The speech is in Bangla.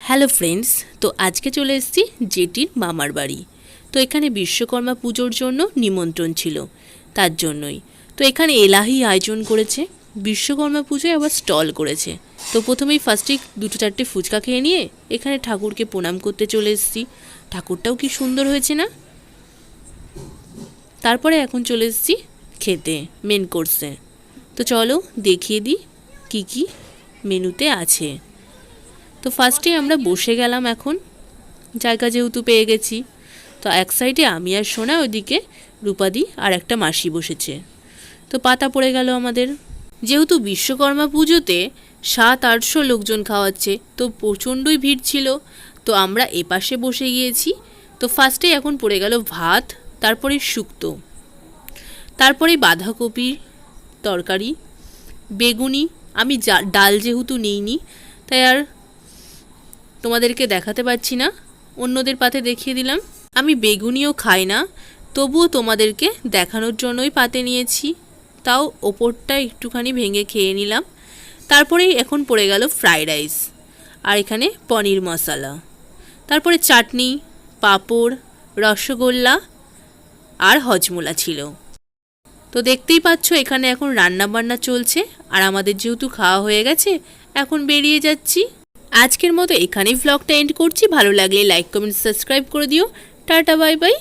হ্যালো ফ্রেন্ডস, তো আজকে চলে এসেছি জেটির মামার বাড়ি। তো এখানে বিশ্বকর্মা পুজোর জন্য নিমন্ত্রণ ছিল, তার জন্যই। তো এখানে এলাহি আয়োজন করেছে, বিশ্বকর্মা পুজোয় আবার স্টল করেছে। তো প্রথমেই ফার্স্টেই দুটো চারটে ফুচকা খেয়ে নিয়ে এখানে ঠাকুরকে প্রণাম করতে চলে এসেছি। ঠাকুরটাও কি সুন্দর হয়েছে না। তারপরে এখন চলে এসেছি খেতে, মেন কোর্সে। তো চলো দেখিয়ে দিই কী কী মেনুতে আছে। তো ফার্স্টে আমরা বসে গেলাম, এখন জায়গা যেহেতু পেয়ে গেছি। তো এক সাইডে আমি আর সোনা, ওইদিকে রূপাদি আর একটা মাসি বসেছে। তো পাতা পড়ে গেল আমাদের। যেহেতু বিশ্বকর্মা পুজোতে 700-800 লোকজন খাওয়াচ্ছে, তো প্রচণ্ডই ভিড় ছিল। তো আমরা এপাশে বসে গিয়েছি। তো ফার্স্টে এখন পড়ে গেল ভাত, তারপরে শুক্তো, তারপরে বাঁধাকপির তরকারি, বেগুনি। আমি ডাল যেহেতু নিইনি, তাই আর তোমাদেরকে দেখাতে পারছি না, অন্যদের পাতে দেখিয়ে দিলাম। আমি বেগুনিও খাই না, তবুও তোমাদেরকে দেখানোর জন্যই পাতে নিয়েছি। তাও ওপরটা একটুখানি ভেঙে খেয়ে নিলাম। তারপরেই এখন পড়ে গেল ফ্রাইড রাইস, আর এখানে পনির মশলা, তারপরে চাটনি, পাঁপড়, রসগোল্লা আর হজমোলা ছিল। তো দেখতেই পাচ্ছ এখানে এখন রান্না বান্না চলছে, আর আমাদের যেহেতু খাওয়া হয়ে গেছে এখন বেরিয়ে যাচ্ছি। আজকের মতো এখানেই ভ্লগটা এন্ড করছি। ভালো লাগলে লাইক কমেন্ট সাবস্ক্রাইব করে দিও। Tata bye bye.